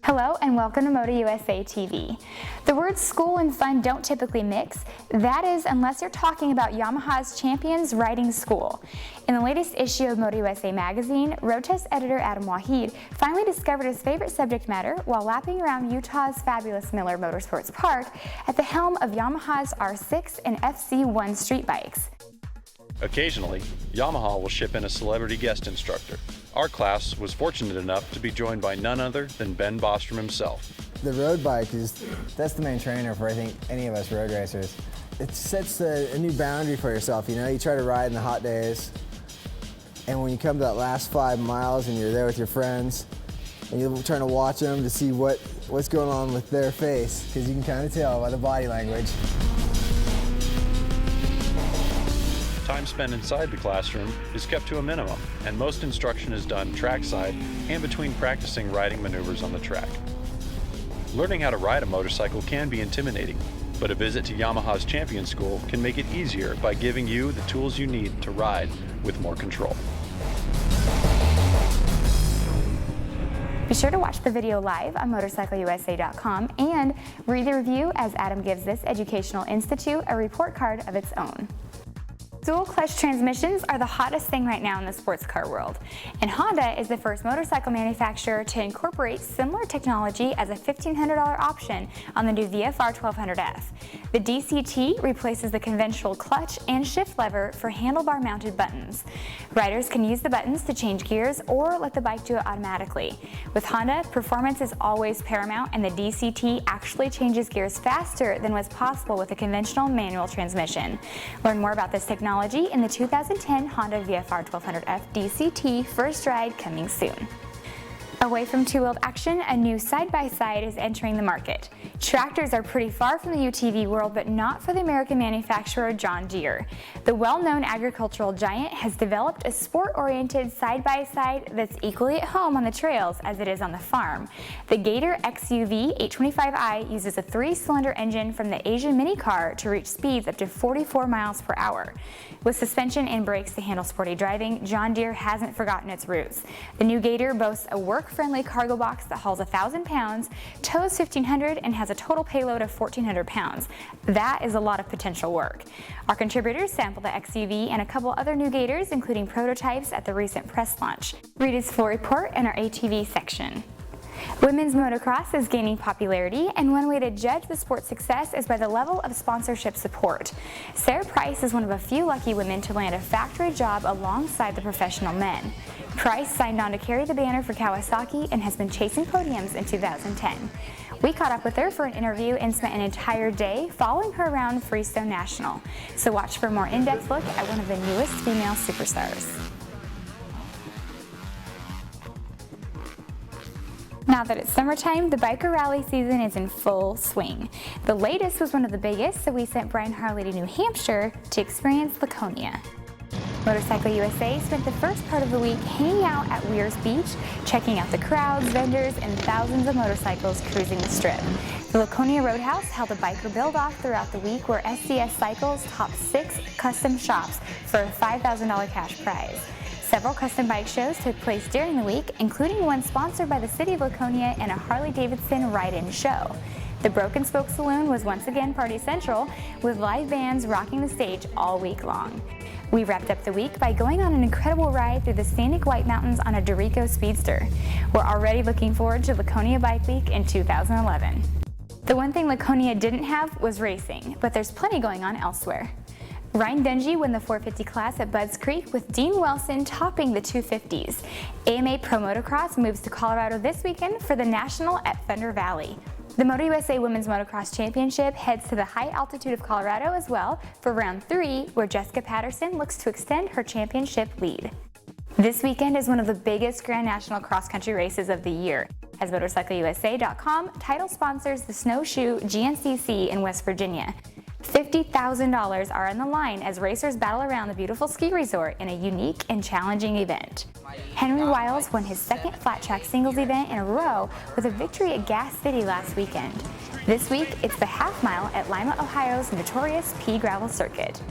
Hello and welcome to MotoUSA TV. The words school and fun don't typically mix. That is, unless you're talking about Yamaha's Champions riding school. In the latest issue of MotoUSA magazine, road test editor Adam Waheed finally discovered his favorite subject matter while lapping around Utah's fabulous Miller Motorsports Park at the helm of Yamaha's R6 and FC1 street bikes. Occasionally, Yamaha will ship in a celebrity guest instructor. Our class was fortunate enough to be joined by none other than Ben Bostrom himself. The road bike that's the main trainer for, I think, any of us road racers. It sets a new boundary for yourself, you know? You try to ride in the hot days, and when you come to that last 5 miles and you're there with your friends, and you're trying to watch them to see what's going on with their face, because you can kind of tell by the body language. Time spent inside the classroom is kept to a minimum, and most instruction is done trackside and between practicing riding maneuvers on the track. Learning how to ride a motorcycle can be intimidating, but a visit to Yamaha's Champions School can make it easier by giving you the tools you need to ride with more control. Be sure to watch the video live on MotorcycleUSA.com and read the review as Adam gives this educational institute a report card of its own. Dual clutch transmissions are the hottest thing right now in the sports car world, and Honda is the first motorcycle manufacturer to incorporate similar technology as a $1,500 option on the new VFR 1200F. The DCT replaces the conventional clutch and shift lever for handlebar mounted buttons. Riders can use the buttons to change gears or let the bike do it automatically. With Honda, performance is always paramount, and the DCT actually changes gears faster than was possible with a conventional manual transmission. Learn more about this technology in the 2010 Honda VFR 1200F DCT first ride coming soon. Away from two-wheeled action, a new side-by-side is entering the market. Tractors are pretty far from the UTV world, but not for the American manufacturer John Deere. The well-known agricultural giant has developed a sport-oriented side-by-side that's equally at home on the trails as it is on the farm. The Gator XUV 825i uses a 3-cylinder engine from the Asian mini car to reach speeds up to 44 miles per hour. With suspension and brakes to handle sporty driving, John Deere hasn't forgotten its roots. The new Gator boasts a work-friendly cargo box that hauls 1,000 pounds, tows 1,500, and has a total payload of 1,400 pounds. That is a lot of potential work. Our contributors sampled the XUV and a couple other new Gators, including prototypes at the recent press launch. Read his full report in our ATV section. Women's motocross is gaining popularity, and one way to judge the sport's success is by the level of sponsorship support. Sarah Price is one of a few lucky women to land a factory job alongside the professional men. Price signed on to carry the banner for Kawasaki and has been chasing podiums in 2010. We caught up with her for an interview and spent an entire day following her around Freestone National. So watch for a more in-depth look at one of the newest female superstars. Now that it's summertime, the biker rally season is in full swing. The latest was one of the biggest, so we sent Brian Harley to New Hampshire to experience Laconia. Motorcycle USA spent the first part of the week hanging out at Weir's Beach, checking out the crowds, vendors, and thousands of motorcycles cruising the strip. The Laconia Roadhouse held a biker build-off throughout the week where SCS Cycles topped 6 custom shops for a $5,000 cash prize. Several custom bike shows took place during the week, including one sponsored by the City of Laconia and a Harley-Davidson ride-in show. The Broken Spoke Saloon was once again party central, with live bands rocking the stage all week long. We wrapped up the week by going on an incredible ride through the scenic White Mountains on a Dorico Speedster. We're already looking forward to Laconia Bike Week in 2011. The one thing Laconia didn't have was racing, but there's plenty going on elsewhere. Ryan Dungey won the 450 class at Budds Creek, with Dean Wilson topping the 250s. AMA Pro Motocross moves to Colorado this weekend for the National at Thunder Valley. The MotoUSA Women's Motocross Championship heads to the high altitude of Colorado as well for round 3, where Jessica Patterson looks to extend her championship lead. This weekend is one of the biggest Grand National cross-country races of the year, as MotorcycleUSA.com title sponsors the Snowshoe GNCC in West Virginia. $50,000 are on the line as racers battle around the beautiful ski resort in a unique and challenging event. Henry Wiles won his second flat track singles event in a row with a victory at Gas City last weekend. This week, it's the half mile at Lima, Ohio's notorious pea gravel circuit.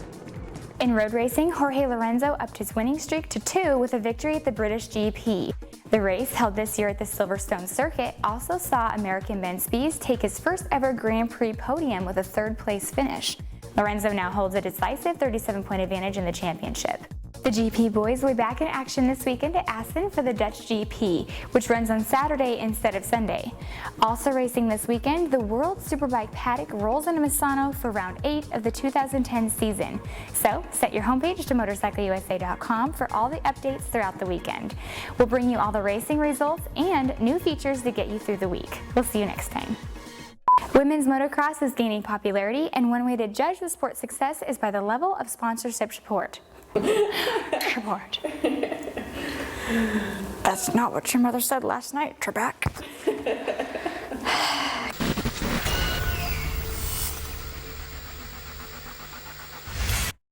In road racing, Jorge Lorenzo upped his winning streak to 2 with a victory at the British GP. The race, held this year at the Silverstone Circuit, also saw American Ben Spies take his first ever Grand Prix podium with a third-place finish. Lorenzo now holds a decisive 37-point advantage in the championship. The GP boys will be back in action this weekend at Assen for the Dutch GP, which runs on Saturday instead of Sunday. Also racing this weekend, the World Superbike paddock rolls into Misano for round 8 of the 2010 season. So set your homepage to MotorcycleUSA.com for all the updates throughout the weekend. We'll bring you all the racing results and new features to get you through the week. We'll see you next time. Women's motocross is gaining popularity, and one way to judge the sport's success is by the level of sponsorship support. Support. That's not what your mother said last night, Trebek.